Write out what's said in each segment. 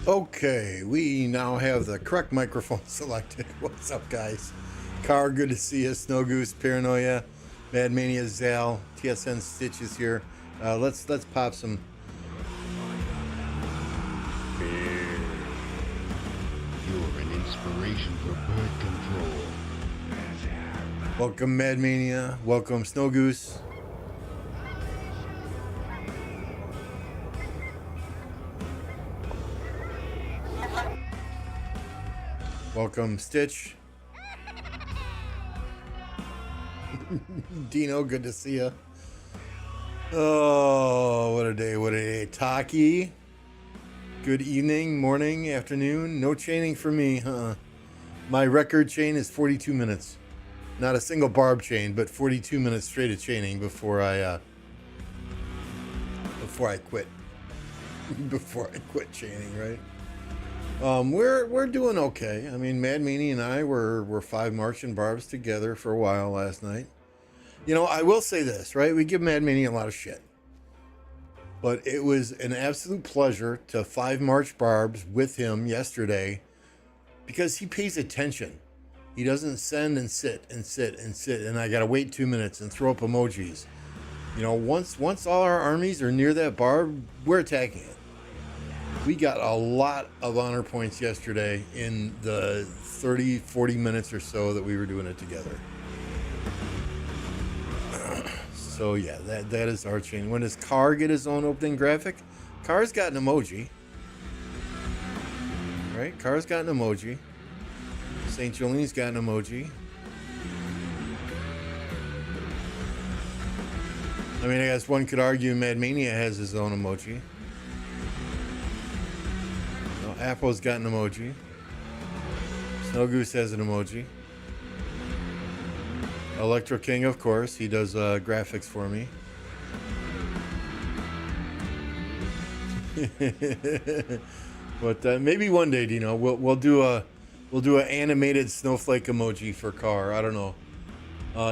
Okay, we now have the correct microphone selected. What's up, guys? Car, good to see you. Snow Goose, Paranoia, Mad Mania, Zal, TSN Stitches here. Let's pop some. You're an inspiration for bird control. Welcome, Mad Mania. Welcome, Snow Goose. Welcome, Stitch. Dino, good to see you. Oh, what a day, what a day. Taki, good evening, morning, afternoon. No chaining for me, huh? My record chain is 42 minutes. Not a single barb chain, but 42 minutes straight of chaining before I quit. Before I quit chaining, right? We're doing okay. I mean, Mad Meanie and I were 5 marching barbs together for a while last night. You know, I will say this, right? We give Mad Meanie a lot of shit. But it was an absolute pleasure to 5 march barbs with him yesterday because he pays attention. He doesn't send and sit and sit and sit, and I gotta wait 2 minutes and throw up emojis. You know, once all our armies are near that barb, we're attacking it. We got a lot of honor points yesterday in the 30, 40 minutes or so that we were doing it together. So yeah, that is our chain. When does Car get his own opening graphic? Car's got an emoji. Right? Car's got an emoji. St. Jolene's got an emoji. I mean, I guess one could argue Mad Mania has his own emoji. Apple's got an emoji. Snow Goose has an emoji. Electro King, of course, he does graphics for me. But maybe one day, Dino, we'll do an animated snowflake emoji for Car. I don't know.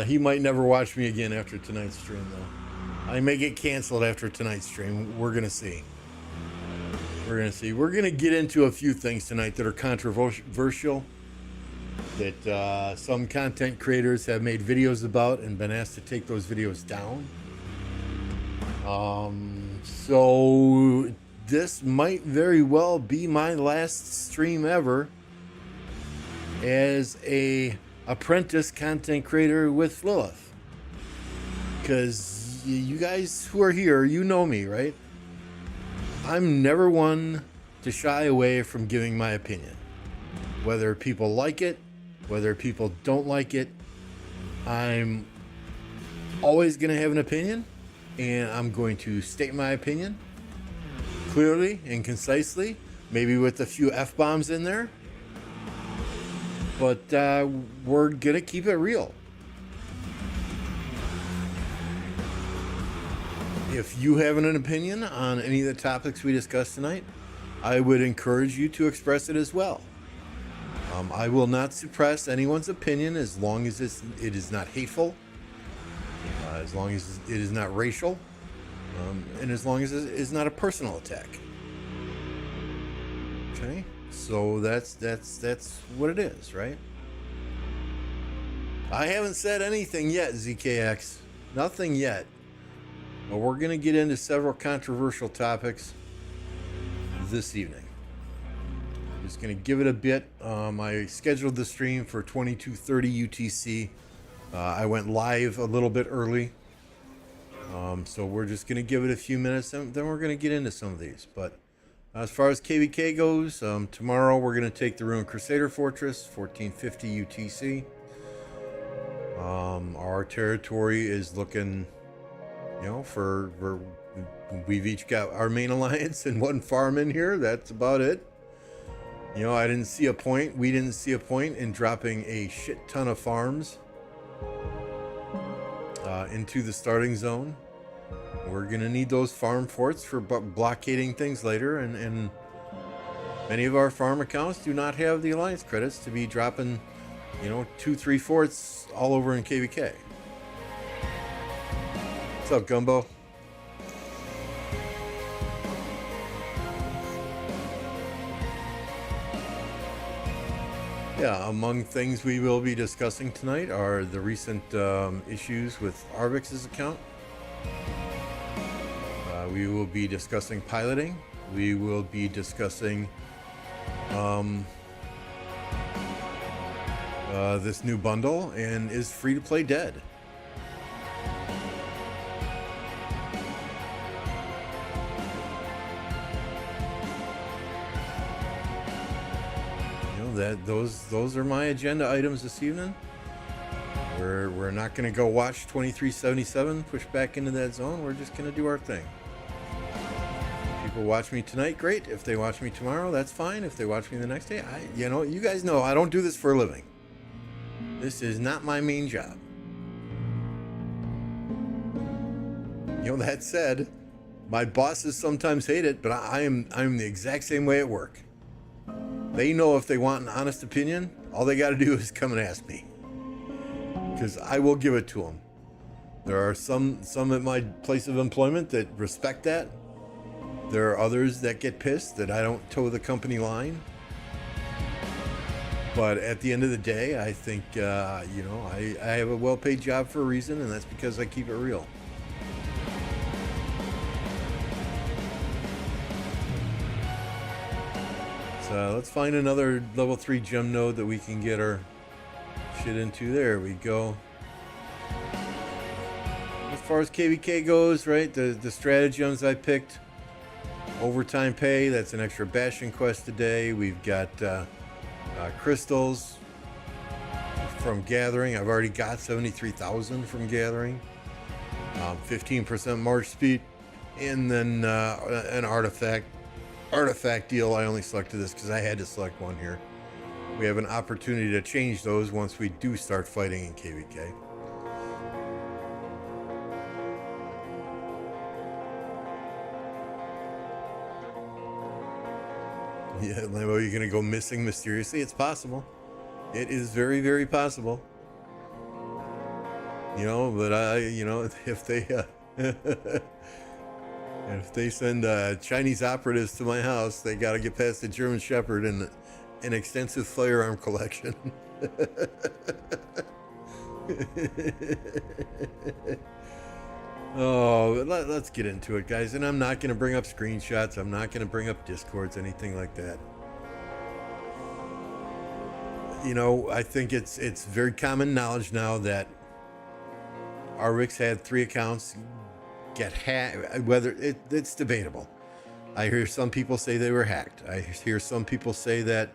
He might never watch me again after tonight's stream, though. I may get canceled after tonight's stream. We're gonna see. We're going to see. We're going to get into a few things tonight that are controversial, that some content creators have made videos about and been asked to take those videos down. So this might very well be my last stream ever as a apprentice content creator with Lilith. Because you guys who are here, you know me, right? I'm never one to shy away from giving my opinion. Whether people like it, whether people don't like it, I'm always going to have an opinion, and I'm going to state my opinion clearly and concisely, maybe with a few F-bombs in there, but we're going to keep it real. If you have an opinion on any of the topics we discussed tonight, I would encourage you to express it as well. I will not suppress anyone's opinion as long as it is not hateful, as long as it is not racial, and as long as it is not a personal attack. Okay, so that's what it is, right? I haven't said anything yet, ZKX. Nothing yet. But we're going to get into several controversial topics this evening. I'm just going to give it a bit. I scheduled the stream for 22:30 UTC. I went live a little bit early. So we're just going to give it a few minutes, and then we're going to get into some of these. But as far as KVK goes, tomorrow we're going to take the Ruined Crusader Fortress, 1450 UTC. Our territory is looking... You know, we've each got our main alliance and one farm in here. That's about it. You know, we didn't see a point in dropping a shit ton of farms into the starting zone. We're going to need those farm forts for blockading things later. And many of our farm accounts do not have the alliance credits to be dropping, 2-3 forts all over in KVK. What's up, Gumbo? Yeah, among things we will be discussing tonight are the recent issues with Arvix's account. We will be discussing piloting. We will be discussing this new bundle, and is free to play dead. Those are my agenda items this evening. We're not going to go watch 2377 push back into that zone. We're just going to do our thing. People watch me tonight, great. If they watch me tomorrow, that's fine. If they watch me the next day, you guys know I don't do this for a living. This is not my main job. That said, my bosses sometimes hate it, but I'm the exact same way at work. They know if they want an honest opinion, all they got to do is come and ask me, because I will give it to them. There are some at my place of employment that respect that. There are others that get pissed that I don't toe the company line. But at the end of the day, I think, I have a well-paid job for a reason, and that's because I keep it real. So let's find another level 3 gem node that we can get our shit into. There we go. As far as KVK goes, right, the stratagems I picked. Overtime pay, that's an extra Bastion quest today. We've got crystals from gathering. I've already got 73,000 from gathering. 15% march speed, and then an artifact deal. I only selected this because I had to select one here. We have an opportunity to change those once we do start fighting in KVK. Yeah, Lambo, you're gonna go missing mysteriously? It's possible. It is very, very possible. But if they if they send Chinese operatives to my house, they got to get past the German Shepherd and an extensive firearm collection. Oh, let's get into it, guys. And I'm not going to bring up screenshots. I'm not going to bring up Discords, anything like that. I think it's very common knowledge now that Arvix had 3 accounts get hacked. Whether it's debatable. I hear some people say they were hacked. I hear some people say that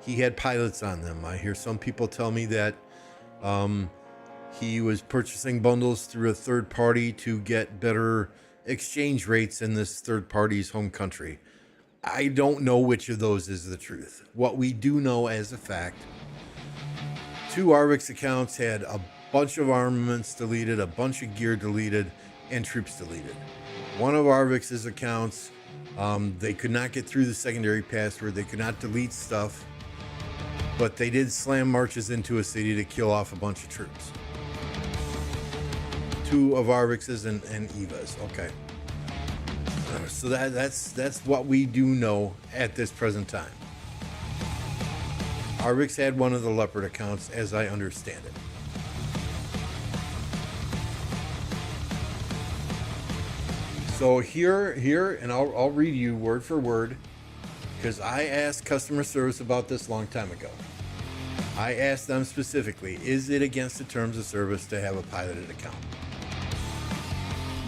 he had pilots on them. I hear some people tell me that he was purchasing bundles through a third party to get better exchange rates in this third party's home country. I don't know which of those is the truth. What we do know as a fact, 2 Arvix accounts had a bunch of armaments deleted, a bunch of gear deleted, and troops deleted. One of Arvix's accounts, they could not get through the secondary password. They could not delete stuff, but they did slam marches into a city to kill off a bunch of troops. 2 of Arvix's and Eva's. Okay. So that's what we do know at this present time. Arvix had one of the Leopard accounts, as I understand it. So here, and I'll read you word for word, because I asked customer service about this a long time ago. I asked them specifically, is it against the terms of service to have a piloted account?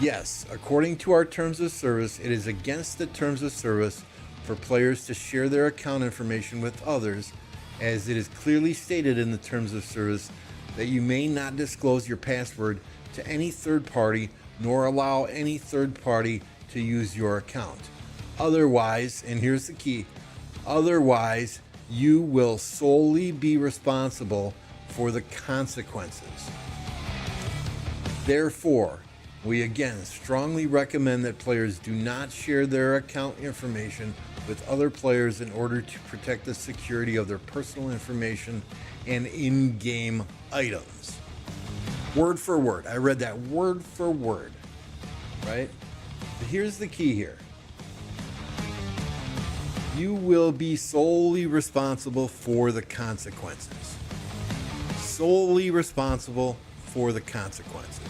Yes, according to our terms of service, it is against the terms of service for players to share their account information with others, as it is clearly stated in the terms of service that you may not disclose your password to any third party, nor allow any third party to use your account. Otherwise, and here's the key, otherwise you will solely be responsible for the consequences. Therefore, we again strongly recommend that players do not share their account information with other players in order to protect the security of their personal information and in-game items. Word for word. I read that word for word, right? But here's the key here. You will be solely responsible for the consequences. Solely responsible for the consequences.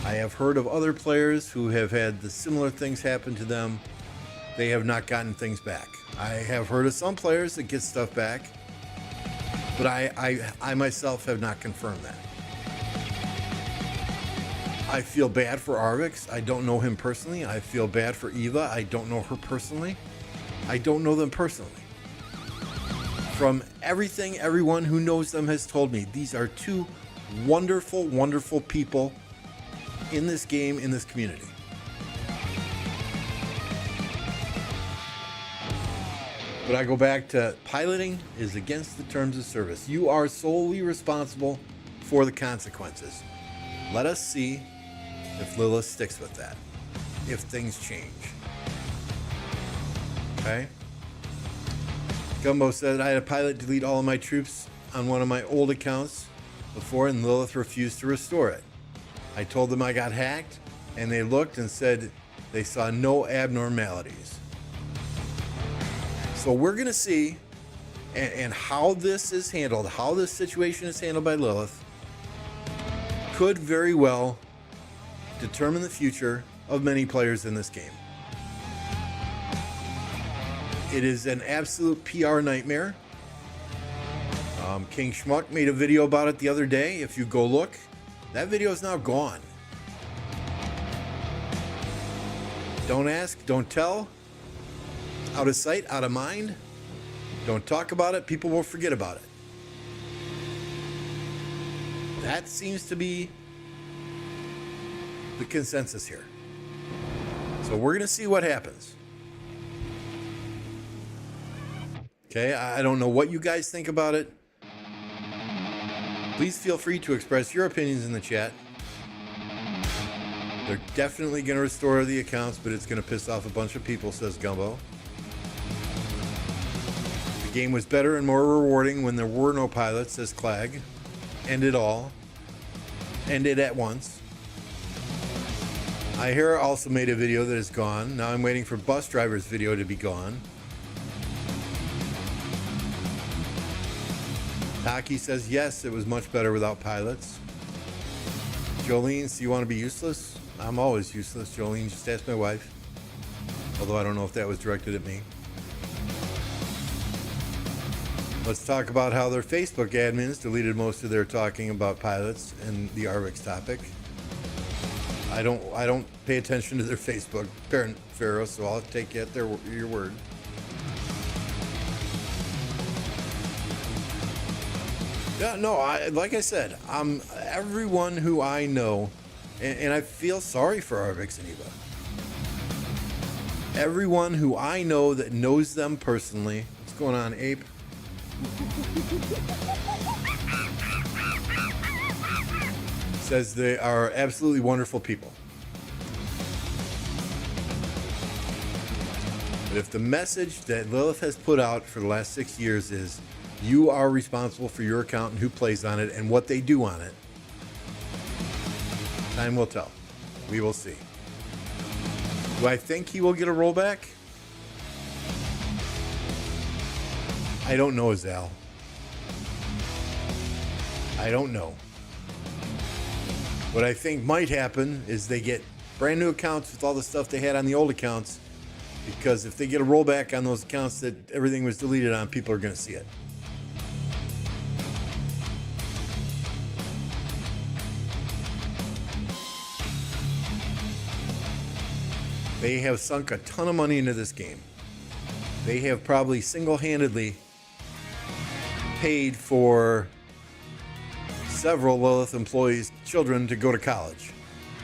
I have heard of other players who have had the similar things happen to them. They have not gotten things back. I have heard of some players that get stuff back, but I myself have not confirmed that. I feel bad for Arvix. I don't know him personally. I feel bad for Eva. I don't know her personally. I don't know them personally. From everything everyone who knows them has told me, these are two wonderful, wonderful people in this game, in this community. But I go back to piloting is against the terms of service. You are solely responsible for the consequences. Let us see if Lilith sticks with that, if things change. Okay? Gumbo said, I had a pilot delete all of my troops on one of my old accounts before, and Lilith refused to restore it. I told them I got hacked, and they looked and said they saw no abnormalities. So we're going to see and how this is handled, how this situation is handled by Lilith, could very well determine the future of many players in this game. It is an absolute PR nightmare. King Schmuck made a video about it the other day. If you go look, that video is now gone. Don't ask, don't tell. Out of sight, out of mind. Don't talk about it. People will forget about it. That seems to be the consensus here. So we're going to see what happens. Okay, I don't know what you guys think about it. Please feel free to express your opinions in the chat. They're definitely going to restore the accounts, but it's going to piss off a bunch of people, says Gumbo. The game was better and more rewarding when there were no pilots, says Clag. End it all. End it at once. I hear also made a video that is gone. Now I'm waiting for Bus Driver's video to be gone. Taki says, yes, it was much better without pilots. Jolene, so you want to be useless? I'm always useless, Jolene. Just ask my wife. Although I don't know if that was directed at me. Let's talk about how their Facebook admins deleted most of their talking about pilots and the Arvix topic. I don't pay attention to their Facebook, Parent Pharaoh, so I'll take you at your word. Yeah, no, like I said, everyone who I know, and I feel sorry for Arvix and Eva. Everyone who I know that knows them personally. What's going on, Ape? Says they are absolutely wonderful people. But if the message that Lilith has put out for the last 6 years is you are responsible for your account and who plays on it and what they do on it, time will tell. We will see. Do I think he will get a rollback? I don't know, Zal. I don't know. What I think might happen is they get brand new accounts with all the stuff they had on the old accounts, because if they get a rollback on those accounts that everything was deleted on, people are going to see it. They have sunk a ton of money into this game. They have probably single-handedly paid for several Lilith employees' children to go to college,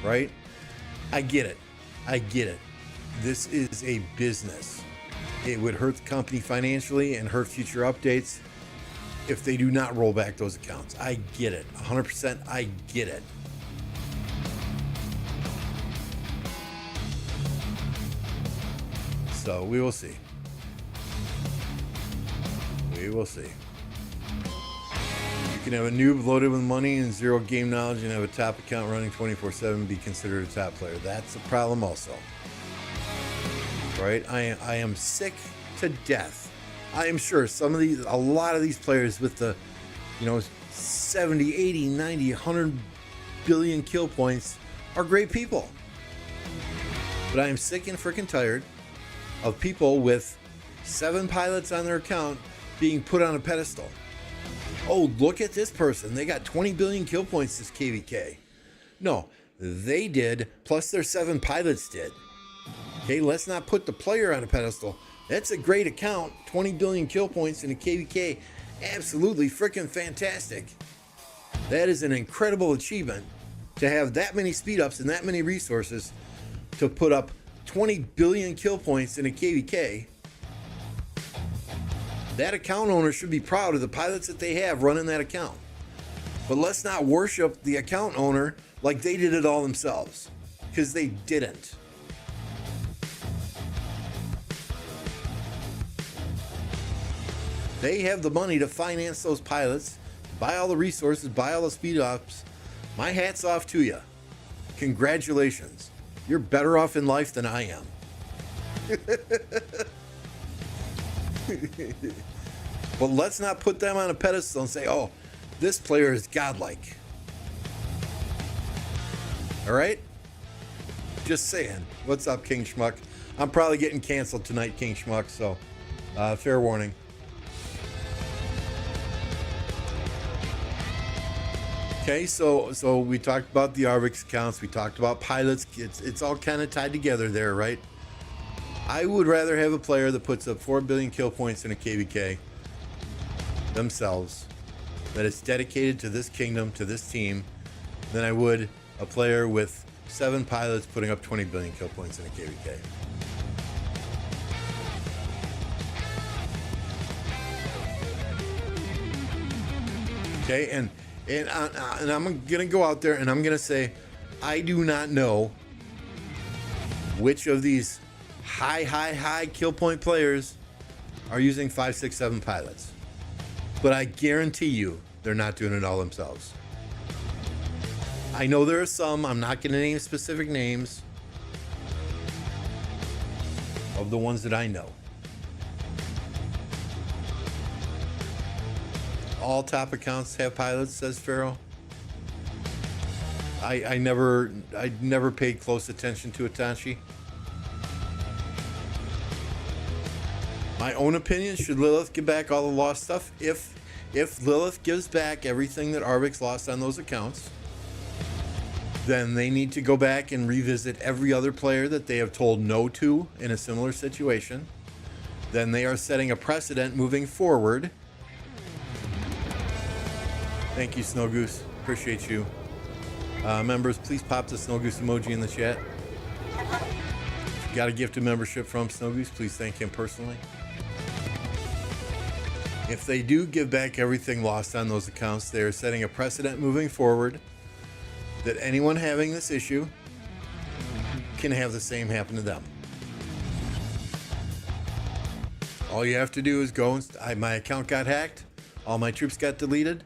right? I get it. I get it. This is a business. It would hurt the company financially and hurt future updates if they do not roll back those accounts. I get it. 100% I get it. So we will see. We will see. You can have a noob loaded with money and zero game knowledge and have a top account running 24/7 and be considered a top player. That's a problem also. Right? I am sick to death. I am sure a lot of these players with the, 70, 80, 90, 100 billion kill points are great people. But I am sick and freaking tired of people with 7 pilots on their account being put on a pedestal. Oh, look at this person. They got 20 billion kill points this KVK. No, they did, plus their 7 pilots did. Okay, let's not put the player on a pedestal. That's a great account. 20 billion kill points in a KVK. Absolutely freaking fantastic. That is an incredible achievement to have that many speed ups and that many resources to put up 20 billion kill points in a KVK. That account owner should be proud of the pilots that they have running that account. But let's not worship the account owner like they did it all themselves, because they didn't. They have the money to finance those pilots, buy all the resources, buy all the speed ups. My hat's off to you. Congratulations. You're better off in life than I am. But let's not put them on a pedestal and say, oh, this player is godlike. All right? Just saying. What's up, King Schmuck? I'm probably getting canceled tonight, King Schmuck, so fair warning. Okay, so we talked about the Arvix accounts. We talked about pilots. It's all kind of tied together there, right? I would rather have a player that puts up 4 billion kill points in a KVK themselves, that is dedicated to this kingdom, to this team, than I would a player with 7 pilots putting up 20 billion kill points in a KVK. Okay, and I'm gonna go out there and I'm gonna say, I do not know which of these high kill point players are using 5, 6, 7 pilots, but I guarantee you they're not doing it all themselves. I know there are some. I'm not gonna name specific names of the ones that I know. All top accounts have pilots, says Pharaoh. I never paid close attention to Itachi. My own opinion, should Lilith give back all the lost stuff? If Lilith gives back everything that Arvix lost on those accounts, then they need to go back and revisit every other player that they have told no to in a similar situation. Then they are setting a precedent moving forward. Thank you, Snow Goose. Appreciate you. Members, please pop the Snow Goose emoji in the chat. If you got a gift of membership from Snow Goose, please thank him personally. If they do give back everything lost on those accounts, they are setting a precedent moving forward that anyone having this issue can have the same happen to them. All you have to do is go and my account got hacked, all my troops got deleted.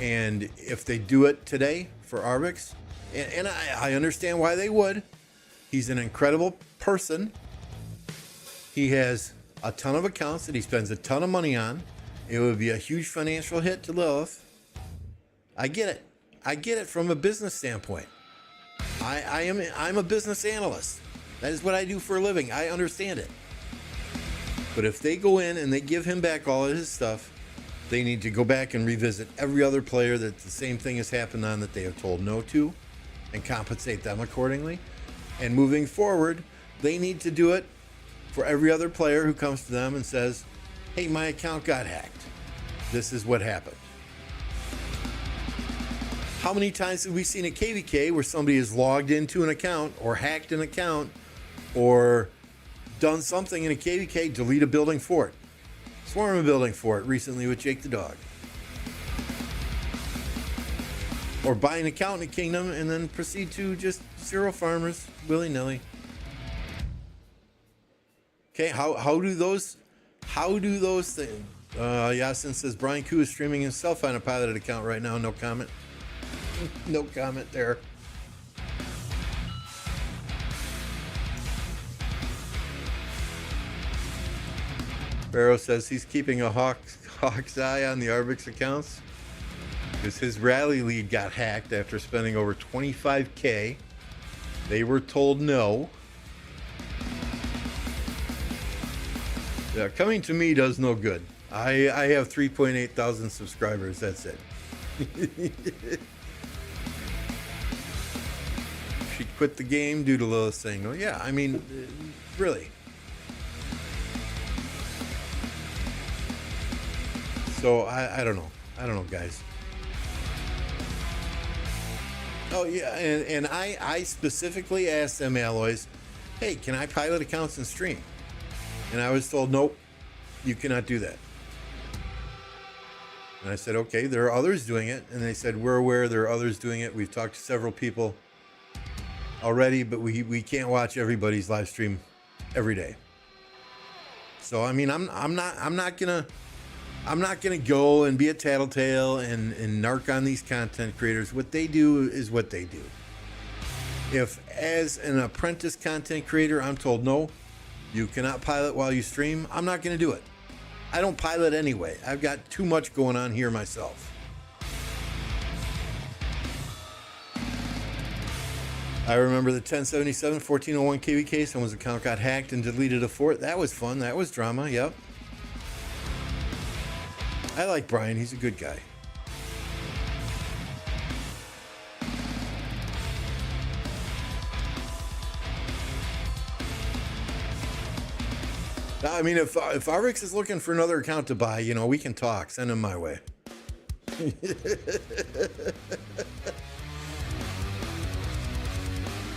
And if they do it today for Arvix, and I understand why they would. He's an incredible person. He has a ton of accounts that he spends a ton of money on. It would be a huge financial hit to Lilith. I get it. I get it from a business standpoint. I'm a business analyst. That is what I do for a living. I understand it. But if they go in and they give him back all of his stuff, they need to go back and revisit every other player that the same thing has happened on that they have told no to and compensate them accordingly. And moving forward, they need to do it for every other player who comes to them and says, hey, my account got hacked. This is what happened. How many times have we seen a KVK where somebody has logged into an account or hacked an account or done something in a KVK, delete a building for it? Swarm a building for it recently with Jake the Dog. Or buy an account in a kingdom and then proceed to just zero farmers willy-nilly. Okay, how do those things? Yasin says Brian Koo is streaming himself on a piloted account right now. No comment. No comment there. Barrow says he's keeping a hawk's eye on the Arbix accounts because his rally lead got hacked after spending over 25K. They were told no. Yeah, coming to me does no good. I have 3.8 thousand subscribers. That's it. She quit the game due to Lilith saying, "Oh yeah." I mean, really. So I don't know. I don't know, guys. Oh yeah, and I specifically asked them alloys, "Hey, can I pilot accounts and stream?" And I was told, "Nope, you cannot do that." And I said, "Okay, there are others doing it." And they said, "We're aware there are others doing it. We've talked to several people already, but we can't watch everybody's live stream every day." So I mean, I'm not gonna go and be a tattletale and narc on these content creators. What they do is what they do. If as an apprentice content creator, I'm told, no, you cannot pilot while you stream, I'm not going to do it. I don't pilot anyway. I've got too much going on here myself. I remember the 1077 1401 KVK. Someone's account got hacked and deleted a fort. That was fun. That was drama. Yep. I like Brian. He's a good guy. I mean, if Arvix is looking for another account to buy, you know, we can talk. Send him my way.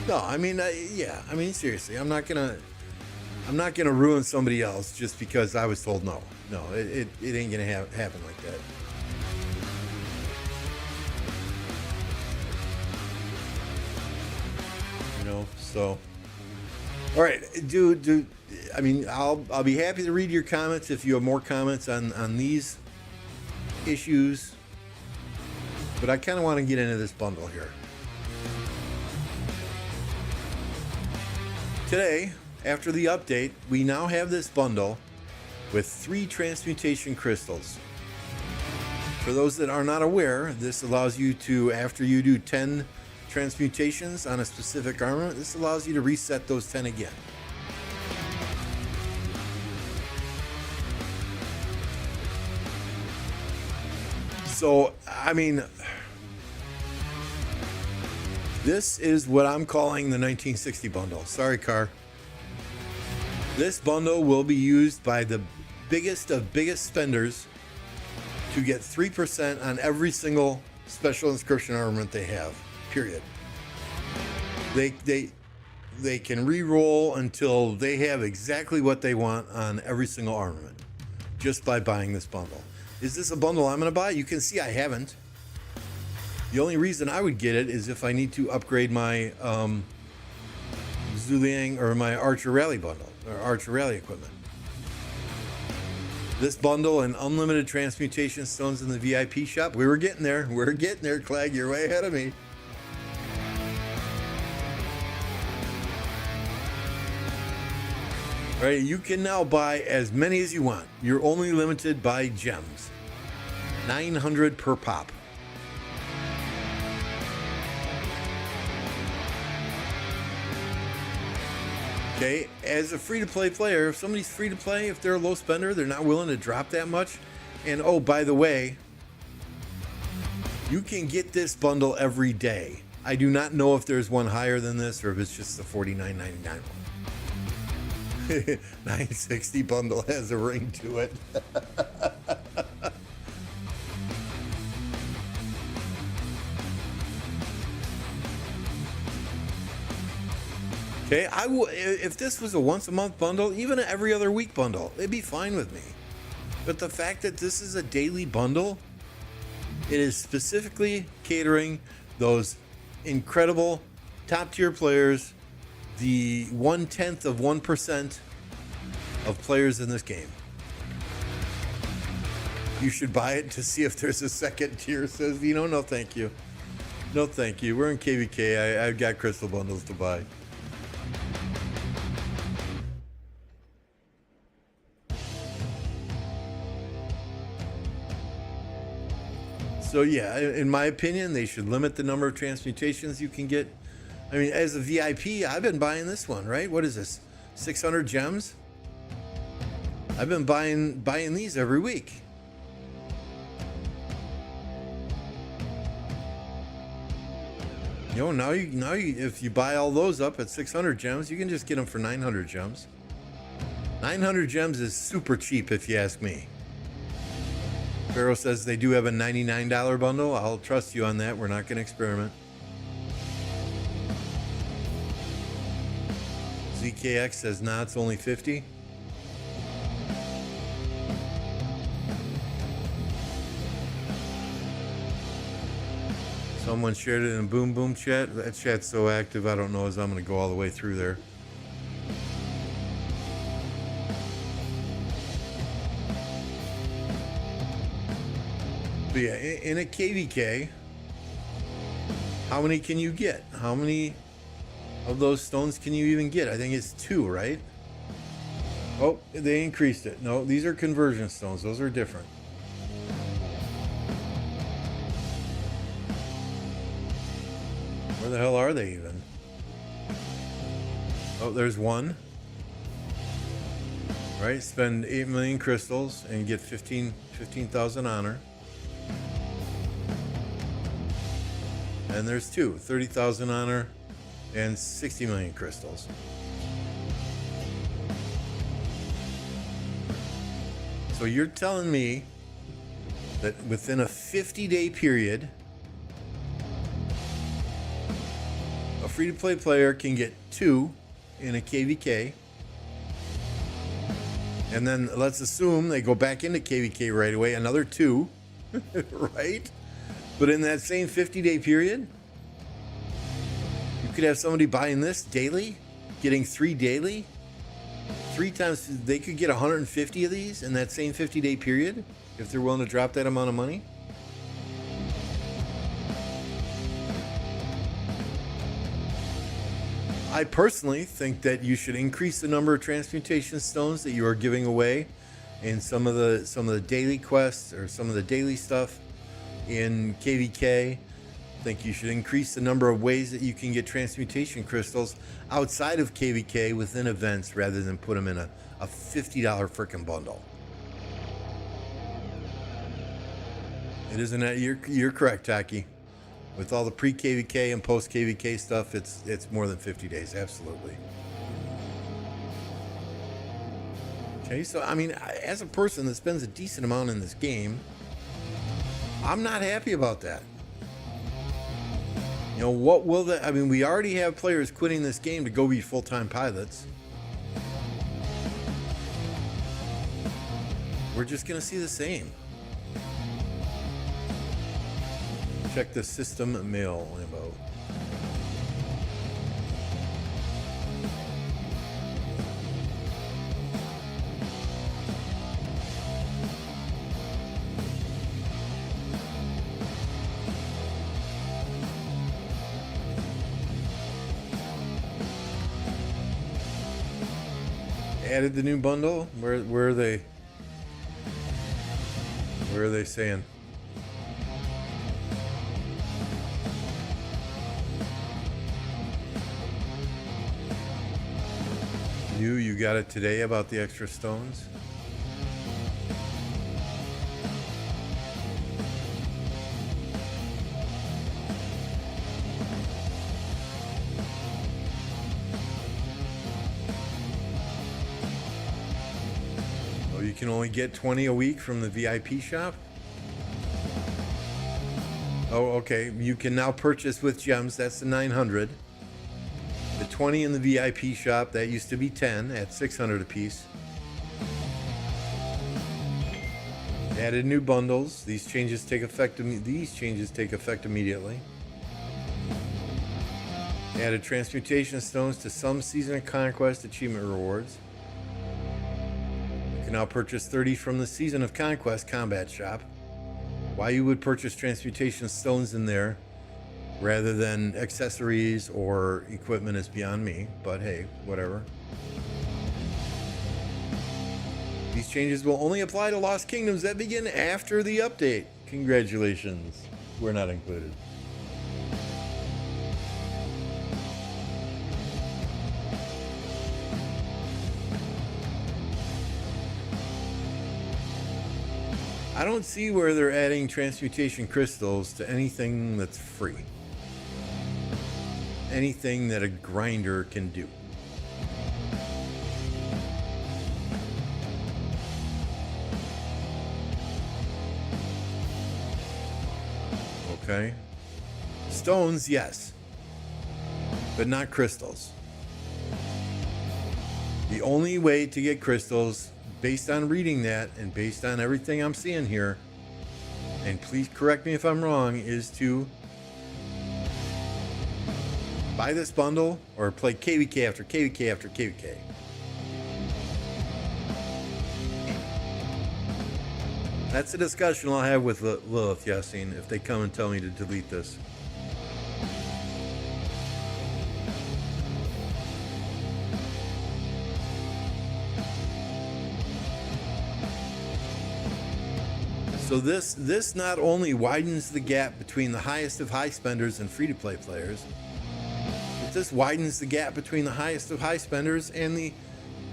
No, I mean, yeah. I mean, seriously, I'm not gonna ruin somebody else just because I was told no. No, it ain't gonna happen like that. You know, so. All right, dude. I mean, I'll be happy to read your comments if you have more comments on these issues. But I kind of want to get into this bundle here. Today, after the update, we now have this bundle with 3 transmutation crystals. For those that are not aware, this allows you to, after you do 10 transmutations on a specific armament, this allows you to reset those 10 again. So, I mean, this is what I'm calling the 1960 bundle. Sorry, Car. This bundle will be used by the biggest of biggest spenders to get 3% on every single special inscription armament they have. Period. They can re-roll until they have exactly what they want on every single armament just by buying this bundle. Is this a bundle I'm going to buy? You can see I haven't. The only reason I would get it is if I need to upgrade my Zuliang or my Archer Rally bundle or Archer Rally equipment. This bundle and unlimited transmutation stones in the VIP shop. We were getting there. We're getting there, Clegg. You're way ahead of me. All right, you can now buy as many as you want. You're only limited by gems. 900 per pop. Okay, as a free-to-play player, if somebody's free-to-play, if they're a low spender, they're not willing to drop that much. And oh, by the way, you can get this bundle every day. I do not know if there's one higher than this or if it's just the $49.99 one. 960 bundle has a ring to it. Okay, I will. If this was a once a month bundle, even an every other week bundle, it'd be fine with me. But the fact that this is a daily bundle, it is specifically catering those incredible top tier players, the 1/10 of 1% of players in this game. You should buy it to see if there's a second tier. Says, no, thank you. No, thank you. We're in KVK. I've got crystal bundles to buy. So yeah, in my opinion, they should limit the number of transmutations you can get. I mean, as a VIP, I've been buying this one, right? What is this? 600 gems? I've been buying these every week. You know, now you if you buy all those up at 600 gems, you can just get them for 900 gems. 900 gems is super cheap if you ask me. Pharaoh says they do have a $99 bundle. I'll trust you on that. We're not going to experiment. ZKX says, nah, it's only 50. Someone shared it in Boom Boom chat. That chat's so active, I don't know as I'm going to go all the way through there. But yeah, in a KVK, how many can you get? How many of those stones can you even get? I think it's 2, right? Oh, they increased it. No, these are conversion stones. Those are different. Where the hell are they even? Oh, there's one. Right, spend 8 million crystals and get 15,000 honor. And there's 2, 30,000 honor and 60 million crystals. So you're telling me that within a 50-day period, a free-to-play player can get 2 in a KVK, and then let's assume they go back into KVK right away, another 2, right? But in that same 50-day period, you could have somebody buying this daily, getting 3 daily. 3 times, they could get 150 of these in that same 50-day period if they're willing to drop that amount of money. I personally think that you should increase the number of transmutation stones that you are giving away in some of the daily quests or some of the daily stuff in KVK. I think you should increase the number of ways that you can get transmutation crystals outside of KVK within events rather than put them in a $50 frickin' bundle. It isn't that you're correct, Taki. With all the pre-KVK and post-KVK stuff, it's more than 50 days, absolutely. Okay, so I mean, as a person that spends a decent amount in this game, I'm not happy about that. You know, what will that... I mean, we already have players quitting this game to go be full-time pilots. We're just going to see the same. Check the system mail info. Added the new bundle. Where are they? Where are they saying? You got it today about the extra stones? Oh, you can only get 20 a week from the VIP shop? Oh, okay. You can now purchase with gems. That's the 900. The 20 in the VIP shop, that used to be 10 at 600 a piece. Added new bundles. These changes take effect immediately. Added transmutation stones to some Season of Conquest achievement rewards. You can now purchase 30 from the Season of Conquest combat shop. Why you would purchase transmutation stones in there rather than accessories or equipment is beyond me, but hey, whatever. These changes will only apply to Lost Kingdoms that begin after the update. Congratulations. We're not included. I don't see where they're adding transmutation crystals to anything that's free. Anything that a grinder can do. Okay. Stones, yes. But not crystals. The only way to get crystals, based on reading that and based on everything I'm seeing here, and please correct me if I'm wrong, is to buy this bundle or play KVK after KVK after KVK. That's a discussion I'll have with Lilith Yassine if they come and tell me to delete this. So this not only widens the gap between the highest of high spenders and free-to-play players, but this widens the gap between the highest of high spenders and the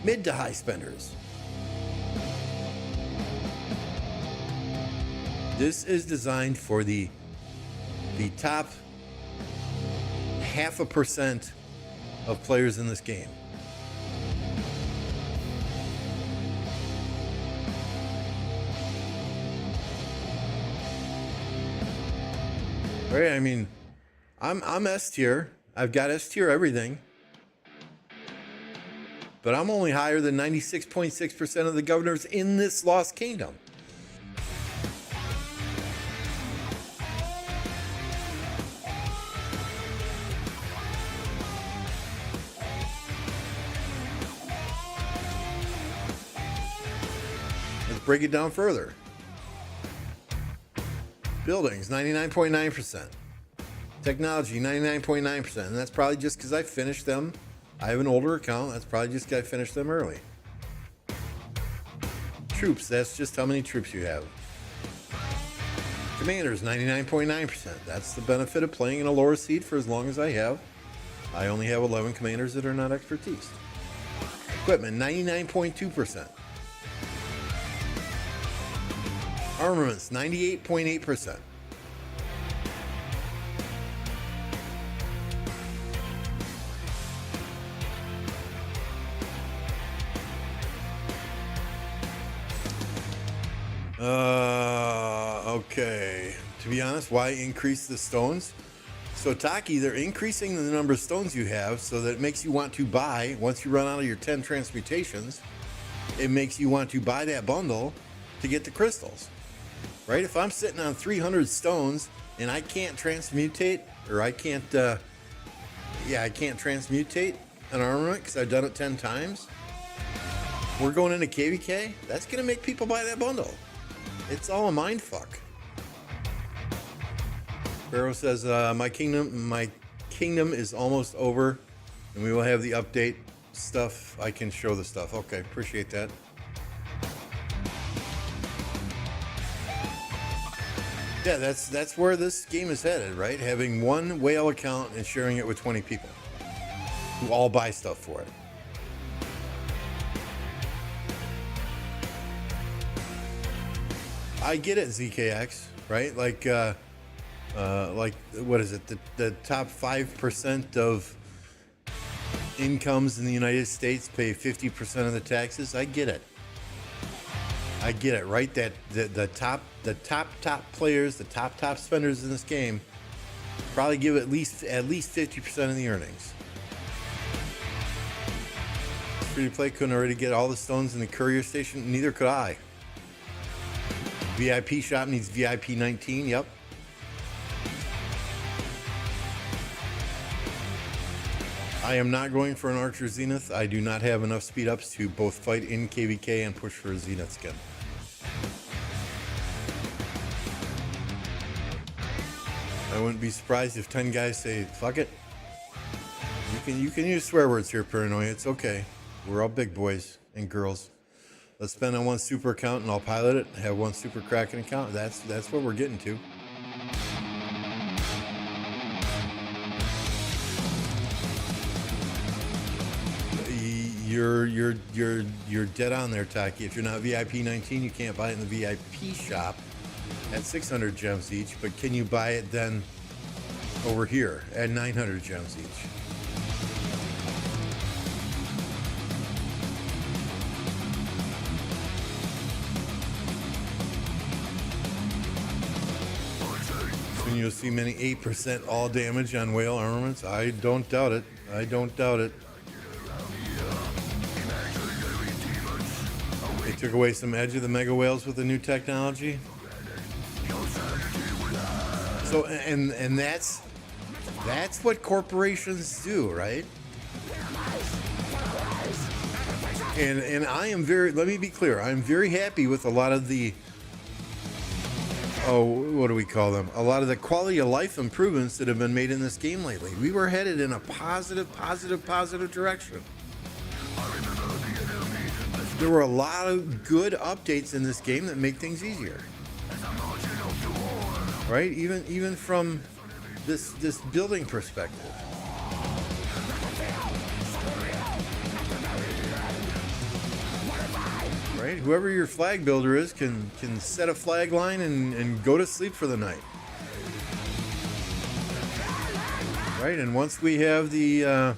mid to high spenders. This is designed for the top 0.5% of players in this game. Right? I mean, I'm S tier. I've got S tier everything. But I'm only higher than 96.6% of the governors in this Lost Kingdom. Let's break it down further. Buildings, 99.9%. Technology, 99.9%. And that's probably just because I finished them. I have an older account. That's probably just because I finished them early. Troops, that's just how many troops you have. Commanders, 99.9%. That's the benefit of playing in a lower seed for as long as I have. I only have 11 commanders that are not expertise. Equipment, 99.2%. Armaments, 98.8%. Okay. To be honest, why increase the stones? So Taki, they're increasing the number of stones you have so that it makes you want to buy, once you run out of your 10 transmutations, it makes you want to buy that bundle to get the crystals. Right? If I'm sitting on 300 stones and I can't transmutate, or I can't transmutate an armament because I've done it 10 times, we're going into KVK, that's going to make people buy that bundle. It's all a mind fuck. Pharaoh says, my kingdom is almost over, and we will have the update stuff. I can show the stuff. Okay, appreciate that. Yeah, that's where this game is headed, right? Having one whale account and sharing it with 20 people who all buy stuff for it. I get it, ZKX, right? Like what is it? The top 5% of incomes in the United States pay 50% of the taxes. I get it. Right? That the top players, the top spenders in this game probably give at least 50% of the earnings. Free to play couldn't already get all the stones in the courier station. Neither could I. VIP shop needs VIP 19. Yep. I am not going for an Archer Zenith. I do not have enough speed ups to both fight in KVK and push for a Zenith skin. I wouldn't be surprised if 10 guys say, fuck it. You can use swear words here, Paranoia. It's okay. We're all big boys and girls. Let's spend on one super account and I'll pilot it. Have one super Kraken account. That's what we're getting to. You're dead on there, Taki. If you're not VIP 19, you can't buy it in the VIP shop at 600 gems each. But can you buy it then over here at 900 gems each? Soon you'll see many 8% all damage on whale armaments. I don't doubt it. I don't doubt it. They took away some edge of the mega whales with the new technology. So and that's what corporations do, right? And I am let me be clear, I'm very happy with a lot of the what do we call them? A lot of the quality of life improvements that have been made in this game lately. We were headed in a positive direction. There were a lot of good updates in this game that make things easier. Right? Even from this building perspective. Right? Whoever your flag builder is can set a flag line and go to sleep for the night. Right? And once we have the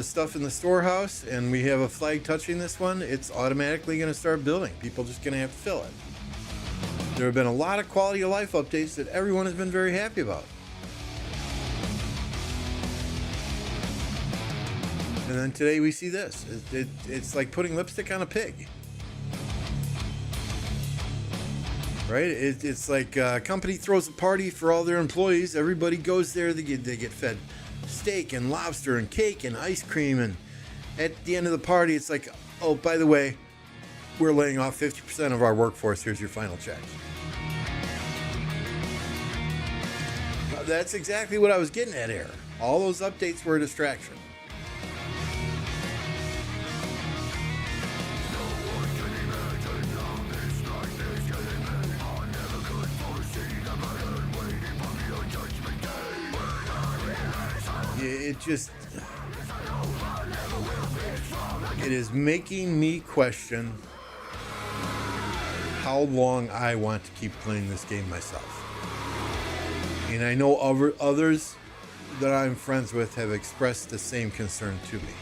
stuff in the storehouse and we have a flag touching this one, it's automatically going to start building. People just going to have to fill it. There have been a lot of quality of life updates that everyone has been very happy about. And then today we see this. It's like putting lipstick on a pig. Right? It's like a company throws a party for all their employees. Everybody goes there. They get fed steak and lobster and cake and ice cream. And at the end of the party, it's like, oh, by the way, we're laying off 50% of our workforce. Here's your final check. That's exactly what I was getting at here. All those updates were a distraction. It is making me question how long I want to keep playing this game myself. And I know others that I'm friends with have expressed the same concern to me.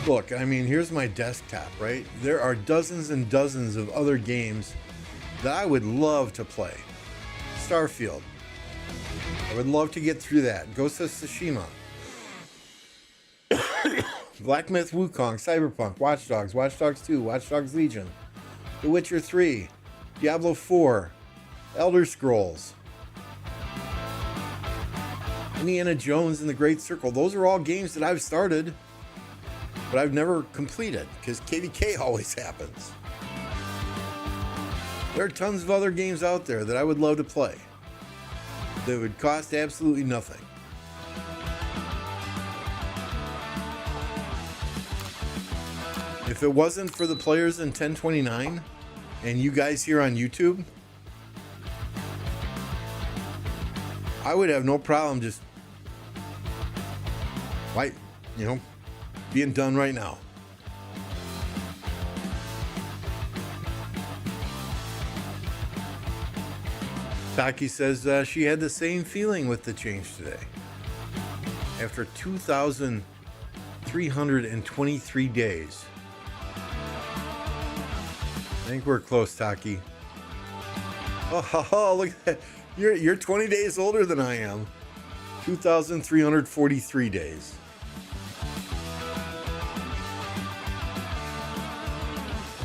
Look, I mean, here's my desktop, right? There are dozens and dozens of other games that I would love to play. Starfield. I would love to get through that. Ghost of Tsushima. Black Myth Wukong, Cyberpunk, Watch Dogs, Watch Dogs 2, Watch Dogs Legion, The Witcher 3, Diablo 4, Elder Scrolls, Indiana Jones and the Great Circle. Those are all games that I've started, but I've never completed because KVK always happens. There are tons of other games out there that I would love to play that would cost absolutely nothing. If it wasn't for the players in 1029 and you guys here on YouTube, I would have no problem just being done right now. Taki says she had the same feeling with the change today. After 2,323 days. I think we're close, Taki. Oh, look at that. You're 20 days older than I am. 2,343 days.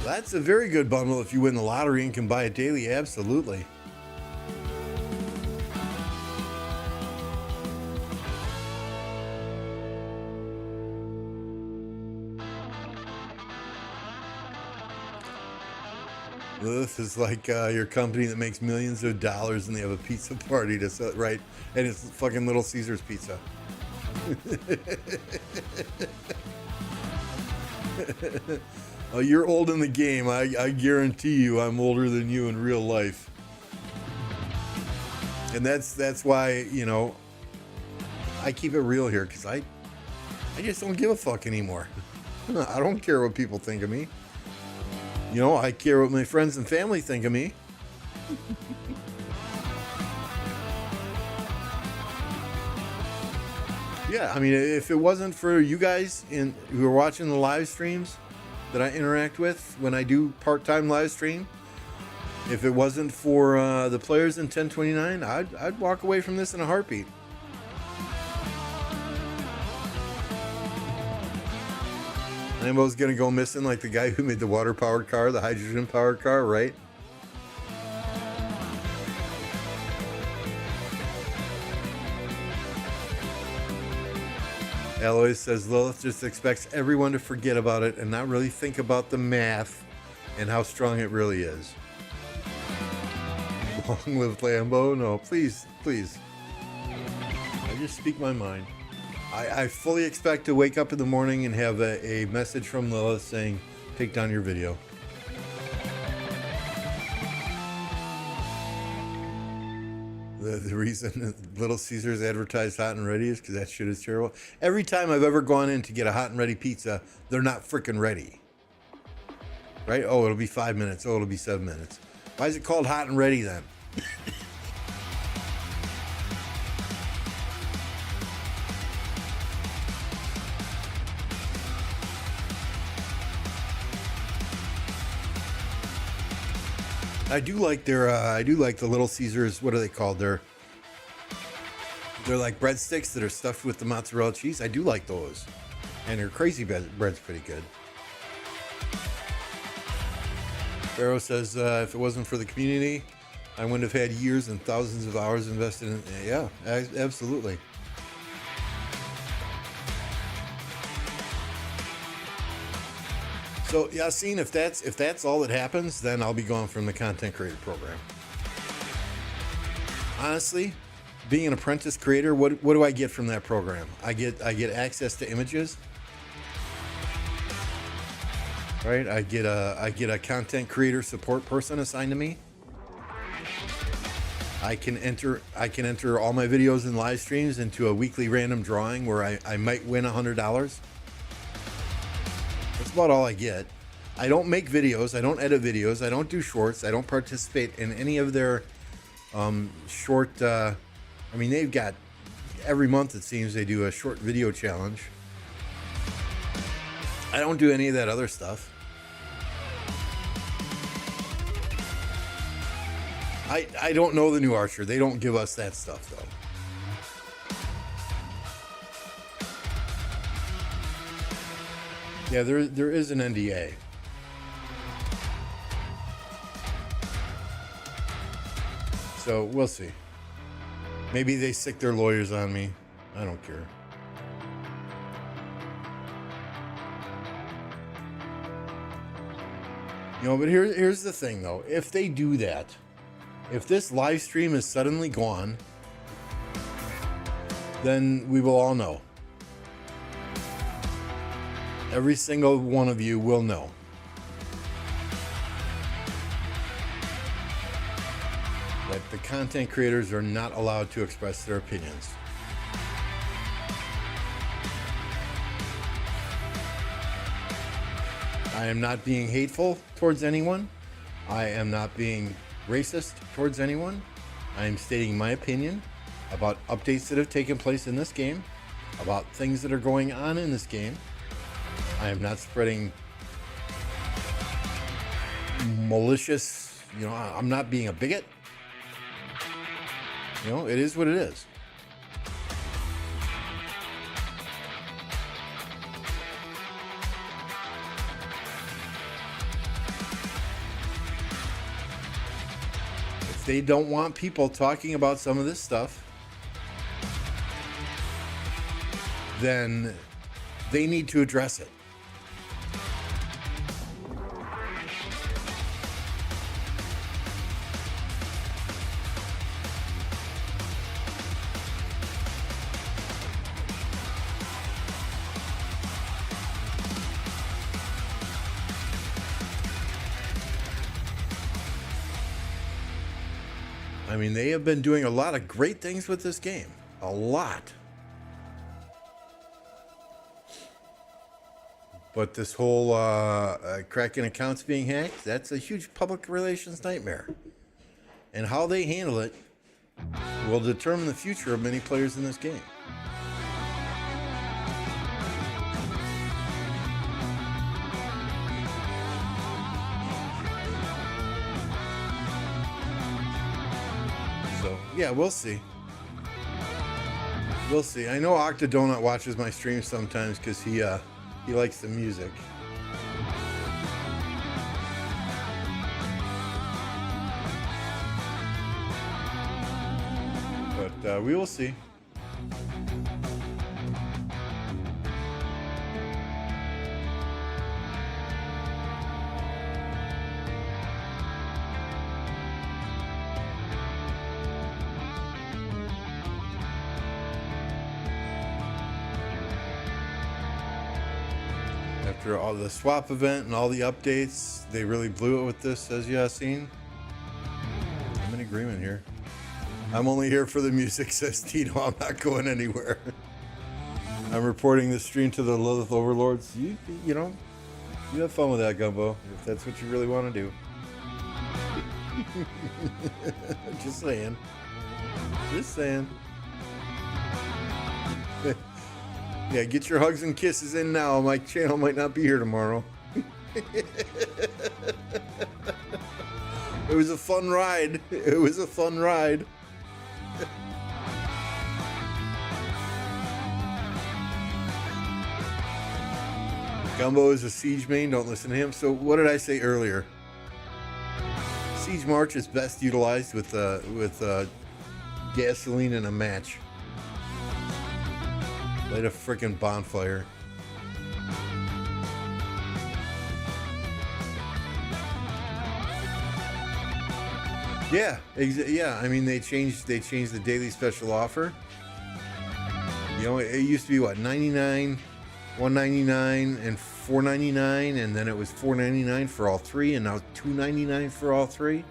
That's a very good bundle if you win the lottery and can buy it daily. Absolutely. This is like your company that makes millions of dollars and they have a pizza party to sell, right? And it's fucking Little Caesars pizza. Oh, you're old in the game. I guarantee you I'm older than you in real life. And that's why, you know, I keep it real here, because I just don't give a fuck anymore. I don't care what people think of me. You know, I care what my friends and family think of me. Yeah, I mean, if it wasn't for you guys who are watching the live streams that I interact with when I do part-time live stream, if it wasn't for the players in 1029, I'd walk away from this in a heartbeat. Ambo's gonna go missing like the guy who made the water-powered car, the hydrogen-powered car, right? Alois says Lilith just expects everyone to forget about it and not really think about the math and how strong it really is. Long live Lambo. No, please, please. I just speak my mind. I fully expect to wake up in the morning and have a message from Lilith saying, take down your video. The reason Little Caesars advertised hot and ready is because that shit is terrible. Every time I've ever gone in to get a hot and ready pizza, they're not freaking ready. Right? Oh, it'll be 5 minutes. Oh, it'll be 7 minutes. Why is it called hot and ready then? I do like the Little Caesars. What are they called? They're like breadsticks that are stuffed with the mozzarella cheese. I do like those, and their crazy bread's pretty good. Barrow says if it wasn't for the community, I wouldn't have had years and thousands of hours invested in. Yeah, absolutely. So Yassine, if that's all that happens, then I'll be gone from the content creator program. Honestly, being an apprentice creator, what do I get from that program? I get access to images, right? I get a content creator support person assigned to me. I can enter all my videos and live streams into a weekly random drawing where I might win $100. That's about all I get. I don't make videos. I don't edit videos. I don't do shorts. I don't participate in any of their short. I mean, they've got every month, it seems, they do a short video challenge. I don't do any of that other stuff. I don't know the new Archer. They don't give us that stuff, though. Yeah, there is an NDA. So we'll see. Maybe they sick their lawyers on me. I don't care. You know, but here's the thing, though. If they do that, if this live stream is suddenly gone, then we will all know. Every single one of you will know. That the content creators are not allowed to express their opinions. I am not being hateful towards anyone. I am not being racist towards anyone. I am stating my opinion about updates that have taken place in this game, about things that are going on in this game. I am not spreading malicious, you know, I'm not being a bigot. You know, it is what it is. If they don't want people talking about some of this stuff, then they need to address it. I mean, they have been doing a lot of great things with this game. A lot. But this whole Kraken accounts being hacked, that's a huge public relations nightmare. And how they handle it will determine the future of many players in this game. So, yeah, we'll see. We'll see. I know Octodonut watches my streams sometimes because he likes the music. But we will see. After all the swap event and all the updates, they really blew it with this, says Yassine. I'm in agreement here. I'm only here for the music, says Tito. I'm not going anywhere. I'm reporting this stream to the Lilith Overlords. You know, you have fun with that, Gumbo, if that's what you really want to do. Just saying. Just saying. Yeah, get your hugs and kisses in now. My channel might not be here tomorrow. It was a fun ride. It was a fun ride. Gumbo is a Siege main. Don't listen to him. So what did I say earlier? Siege March is best utilized with gasoline and a match. Light a freaking bonfire. Yeah, yeah. I mean, they changed the daily special offer. You know, it used to be what, 99, 199, and 499, and then it was 499 for all three, and now 299 for all three.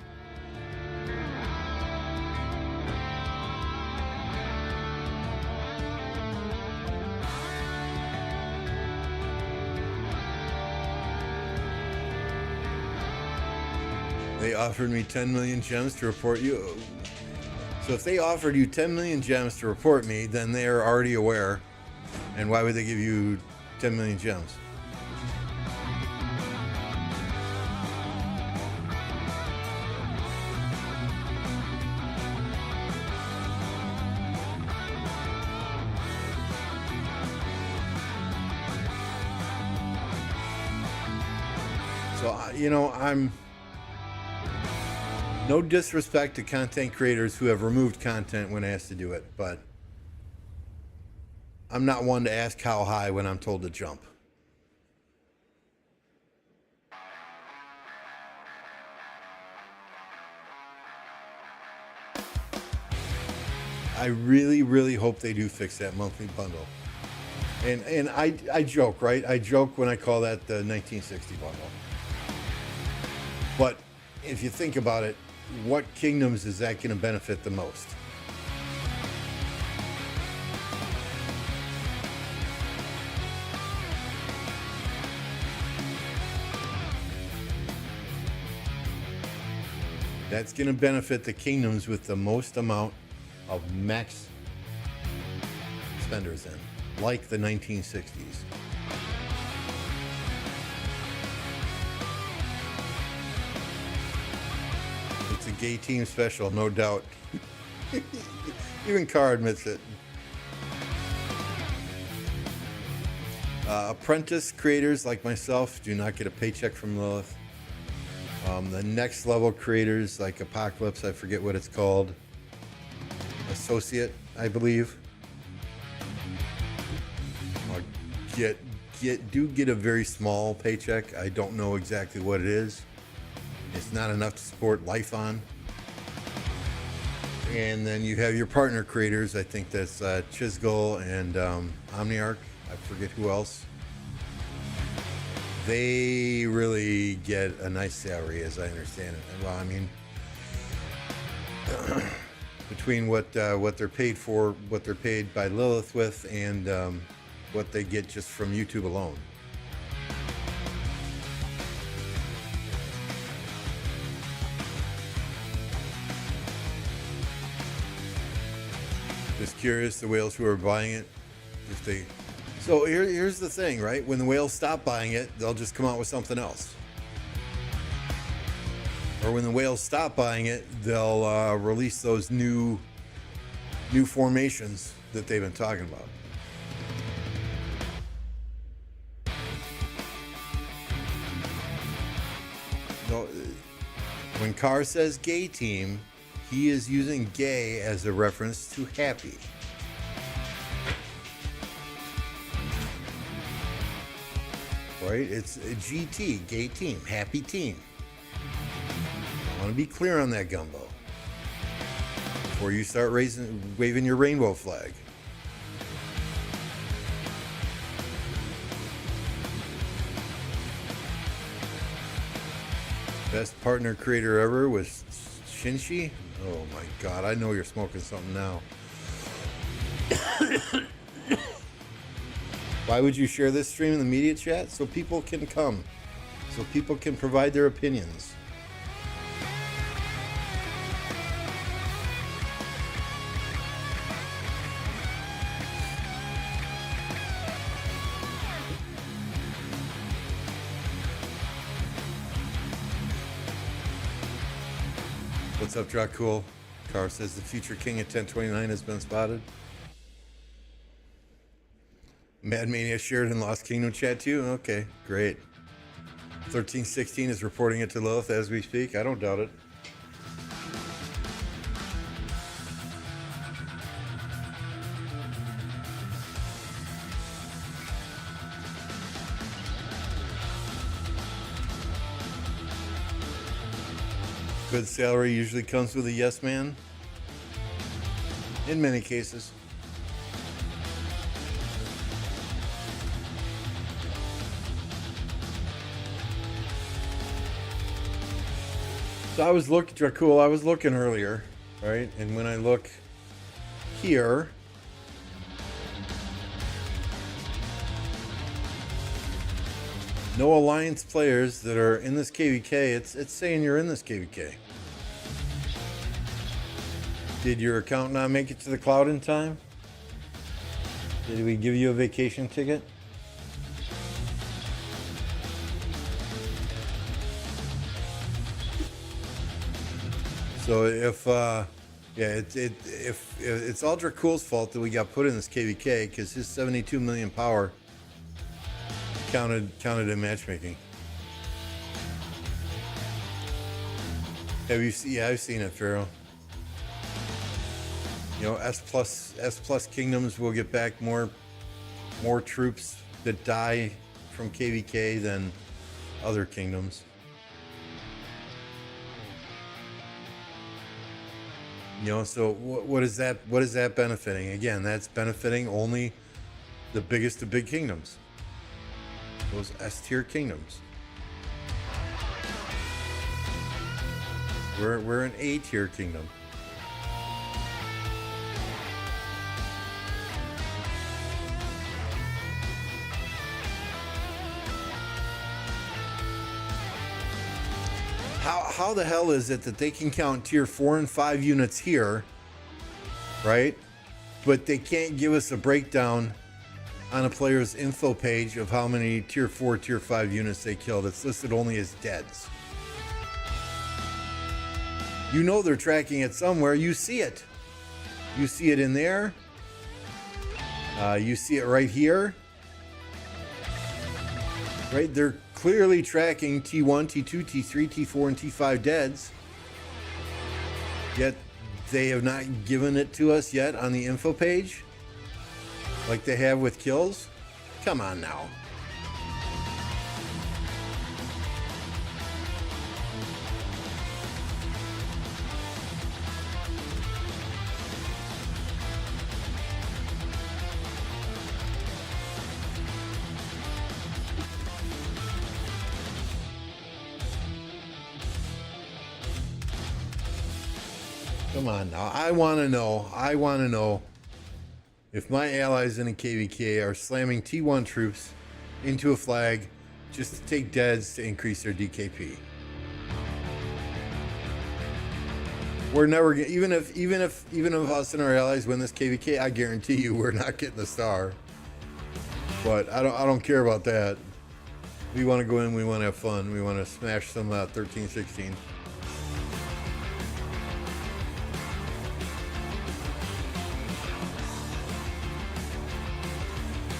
They offered me 10 million gems to report you. So if they offered you 10 million gems to report me, then they are already aware. And why would they give you 10 million gems? So, you know, I'm... No disrespect to content creators who have removed content when asked to do it, but I'm not one to ask how high when I'm told to jump. I really, really hope they do fix that monthly bundle. And I joke, right? I joke when I call that the 1960 bundle. But if you think about it, what kingdoms is that going to benefit the most? That's going to benefit the kingdoms with the most amount of max spenders in, like the 1960s. It's a gay team special, no doubt. Even Carr admits it. Apprentice creators like myself do not get a paycheck from Lilith. The next level creators like Apocalypse, I forget what it's called. Associate, I believe. Get a very small paycheck. I don't know exactly what it is. It's not enough to support life on. And then you have your partner creators. I think that's Chisgull and Omniarch. I forget who else. They really get a nice salary, as I understand it. Well, I mean, between what they're paid for, what they're paid by Lilith with, and what they get just from YouTube alone. Just curious, the whales who are buying it, if they... So here's the thing, right? When the whales stop buying it, they'll just come out with something else. Or when the whales stop buying it, they'll release those new formations that they've been talking about. No, when Carr says gay team, he is using gay as a reference to happy. Right? It's a GT, gay team, happy team. I want to be clear on that, Gumbo, before you start waving your rainbow flag. Best partner creator ever was Shinshi. Oh my God, I know you're smoking something now. Why would you share this stream in the media chat? So people can come. So people can provide their opinions. What's up, Dracul? Carr says the future king at 1029 has been spotted. Mad Mania shared in Lost Kingdom chat too? Okay, great. 1316 is reporting it to Lilith as we speak. I don't doubt it. Good salary usually comes with a yes man. In many cases. So I was looking earlier, right? And when I look here, no Alliance players that are in this KVK, it's saying you're in this KVK. Did your account not make it to the cloud in time? Did we give you a vacation ticket? So if it's all Dracul's fault that we got put in this KVK because his 72 million power counted in matchmaking. Have you seen? Yeah, I've seen it, Pharaoh. You know, S plus kingdoms will get back more troops that die from KVK than other kingdoms. You know, so what is that? What is that benefiting? Again, that's benefiting only the biggest of big kingdoms. Those S-tier kingdoms. We're an A-tier kingdom. How the hell is it that they can count tier 4 and 5 units here, right? But they can't give us a breakdown on a player's info page of how many tier 4, tier 5 units they killed. It's listed only as deads. You know they're tracking it somewhere. You see it. You see it in there. You see it right here. Right? They're clearly tracking T1, T2, T3, T4, and T5 deads. Yet they have not given it to us yet on the info page like they have with kills. Come on now. Come on now. I want to know if my allies in a KVK are slamming T1 troops into a flag just to take deads to increase their DKP. We're never gonna, even if us and our allies win this KVK, I guarantee you we're not getting the star. But I don't care about that. We want to go in, we want to have fun, we want to smash some 13-16.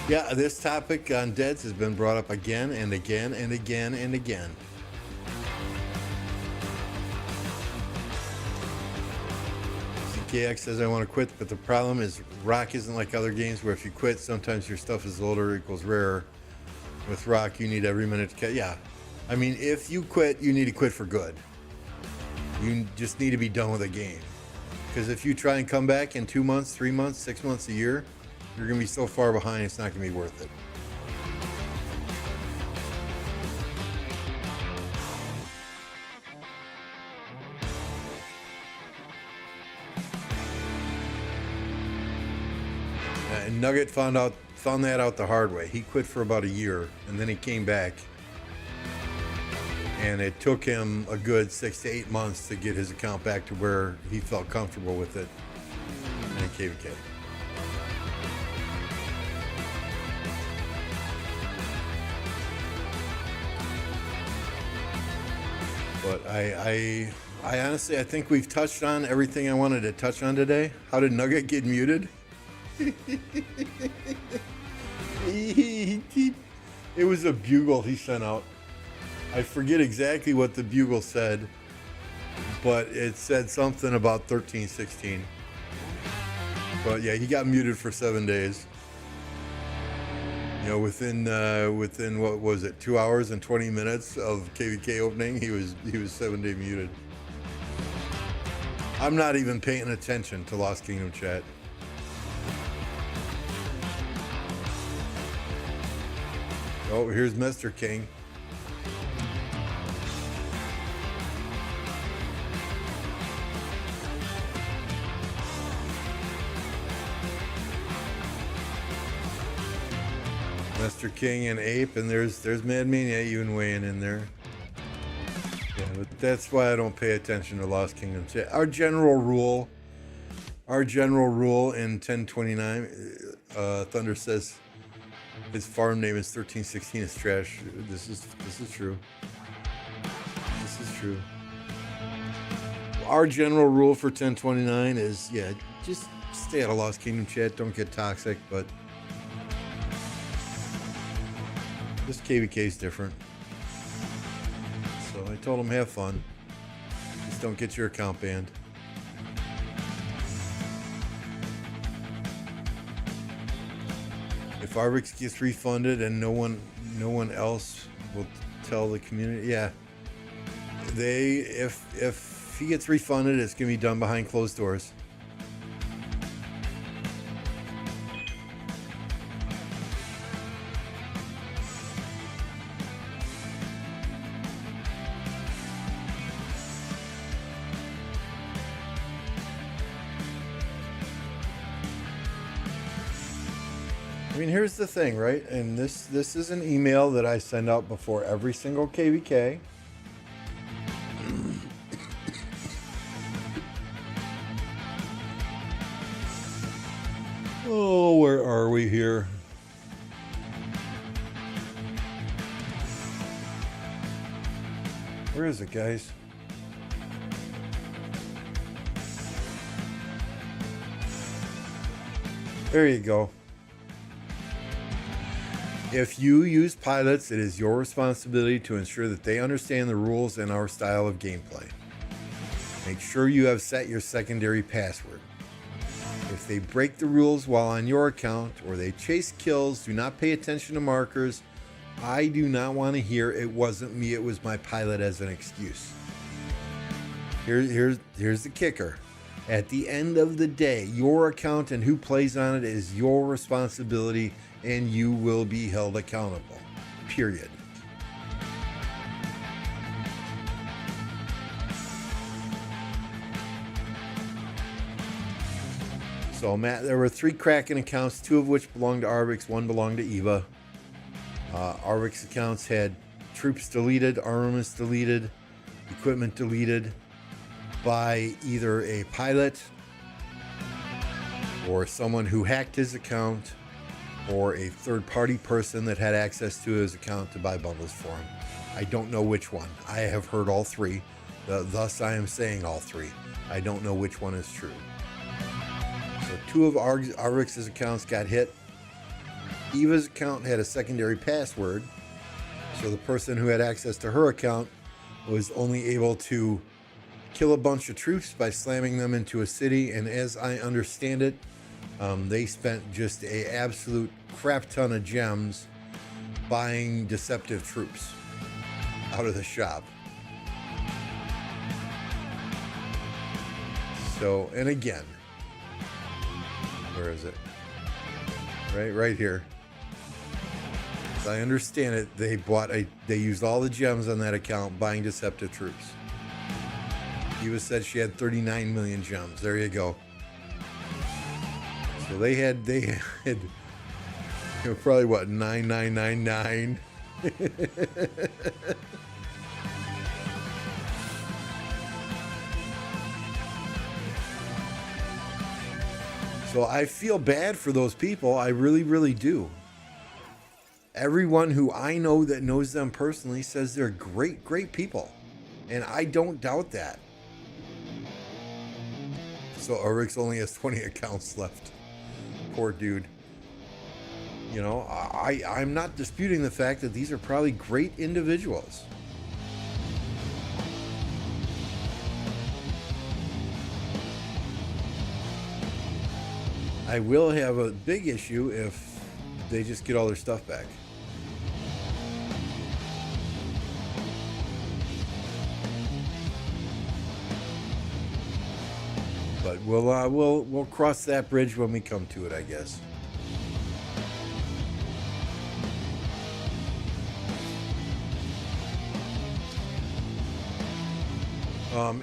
Yeah, this topic on deads has been brought up again and again and again and again. CKX says I want to quit, but the problem is Rock isn't like other games where if you quit, sometimes your stuff is older equals rarer. With Rock, you need every minute to catch. Yeah, I mean, if you quit, you need to quit for good. You just need to be done with the game. Because if you try and come back in 2 months, 3 months, 6 months, a year, you're going to be so far behind, it's not going to be worth it. And Nugget found that out the hard way. He quit for about a year, and then he came back. And it took him a good 6 to 8 months to get his account back to where he felt comfortable with it in KVK. But I honestly, I think we've touched on everything I wanted to touch on today. How did Nugget get muted? It was a bugle he sent out. I forget exactly what the bugle said, but it said something about 13-16. But yeah, he got muted for 7 days. You know, within what was it, 2 hours and 20 minutes of KVK opening, he was 7 day muted. I'm not even paying attention to Lost Kingdom chat. Oh, here's Mr. King. Mr. King and Ape, and there's Mad Mania even weighing in there. Yeah, but that's why I don't pay attention to Lost Kingdom chat. Our general rule in 1029, Thunder says his farm name is 1316 is trash. This is true. This is true. Our general rule for 1029 is, yeah, just stay out of Lost Kingdom chat. Don't get toxic, but this KVK is different. So I told him have fun. Just don't get your account banned. If Arvix gets refunded and no one else will tell the community, yeah. If he gets refunded, it's gonna be done behind closed doors. I mean, here's the thing, right? And this is an email that I send out before every single KVK. Oh, where are we here? Where is it, guys? There you go. If you use pilots, it is your responsibility to ensure that they understand the rules and our style of gameplay. Make sure you have set your secondary password. If they break the rules while on your account or they chase kills, do not pay attention to markers. I do not want to hear "it wasn't me, it was my pilot" as an excuse. Here's the kicker. At the end of the day, your account and who plays on it is your responsibility, and you will be held accountable. Period. So, Matt, there were 3 Kraken accounts, 2 of which belonged to Arvix, 1 belonged to Eva. Arvix accounts had troops deleted, armaments deleted, equipment deleted by either a pilot or someone who hacked his account or a third-party person that had access to his account to buy bundles for him. I don't know which one. I have heard all 3. Thus, I am saying all 3. I don't know which one is true. So 2 of Arvix's accounts got hit. Eva's account had a secondary password, so the person who had access to her account was only able to kill a bunch of troops by slamming them into a city, and as I understand it, they spent just an absolute crap ton of gems buying deceptive troops out of the shop. So, and again, where is it? Right here. As I understand it, they used all the gems on that account buying deceptive troops. Eva said she had 39 million gems. There you go. So they had probably what, 9999. So I feel bad for those people. I really, really do. Everyone who I know that knows them personally says they're great, great people. And I don't doubt that. So Arvix only has 20 accounts left. Poor dude. You know, I'm not disputing the fact that these are probably great individuals. I will have a big issue if they just get all their stuff back. But we'll cross that bridge when we come to it, I guess.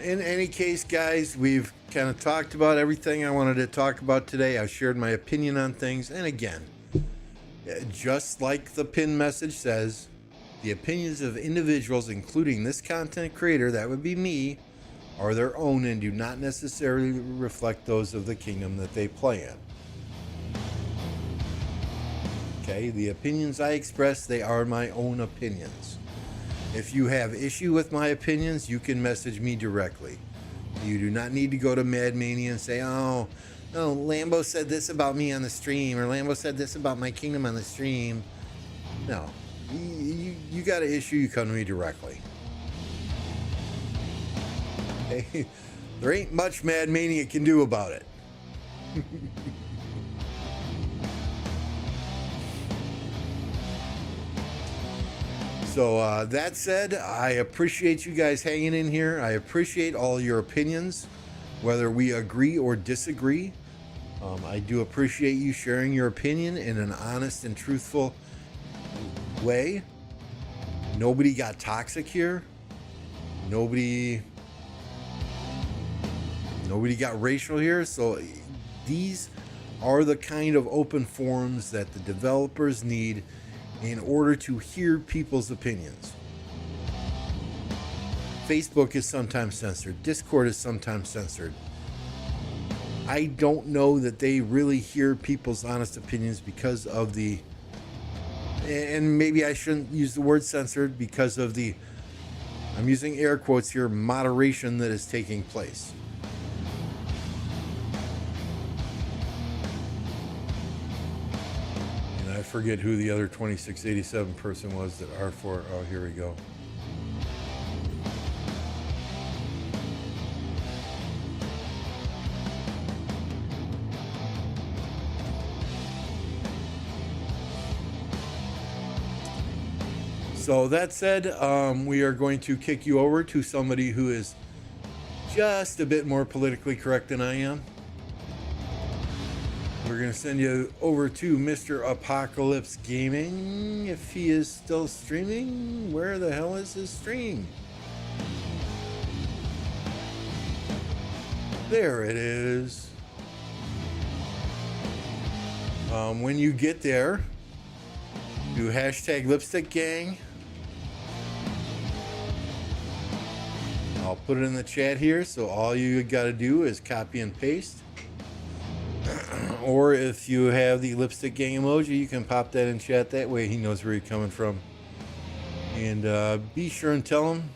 In any case, guys, we've kind of talked about everything I wanted to talk about today. I shared my opinion on things, and again, just like the pin message says, the opinions of individuals, including this content creator, that would be me, are their own and do not necessarily reflect those of the kingdom that they play in. Okay, the opinions I express, they are my own opinions. If you have issue with my opinions, you can message me directly. You do not need to go to Mad Mania and say, oh, no, Lambo said this about me on the stream, or Lambo said this about my kingdom on the stream. No, you got an issue, you come to me directly. Okay? There ain't much Mad Mania can do about it. So that said, I appreciate you guys hanging in here. I appreciate all your opinions, whether we agree or disagree. I do appreciate you sharing your opinion in an honest and truthful way. Nobody got toxic here. Nobody got racial here. So these are the kind of open forums that the developers need in order to hear people's opinions. Facebook is sometimes censored. Discord is sometimes censored. I don't know that they really hear people's honest opinions because of the, and maybe I shouldn't use the word censored, because of the, I'm using air quotes here, moderation that is taking place. I forget who the other 2687 person was that R4. Oh, here we go. So that said, we are going to kick you over to somebody who is just a bit more politically correct than I am. We're going to send you over to Mr. Apocalypse Gaming, if he is still streaming. Where the hell is his stream? There it is. When you get there, do hashtag lipstick gang. I'll put it in the chat here, so all you got to do is copy and paste. Or if you have the lipstick gang emoji, you can pop that in chat. That way he knows where you're coming from. And be sure and tell him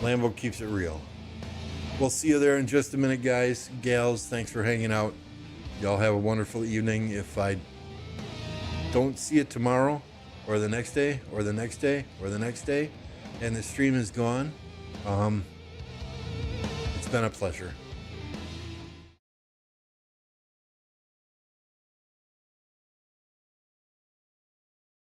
Lambo keeps it real. We'll see you there in just a minute, guys, gals. Thanks for hanging out. Y'all have a wonderful evening. If I don't see it tomorrow or the next day or the next day or the next day and the stream is gone, it's been a pleasure.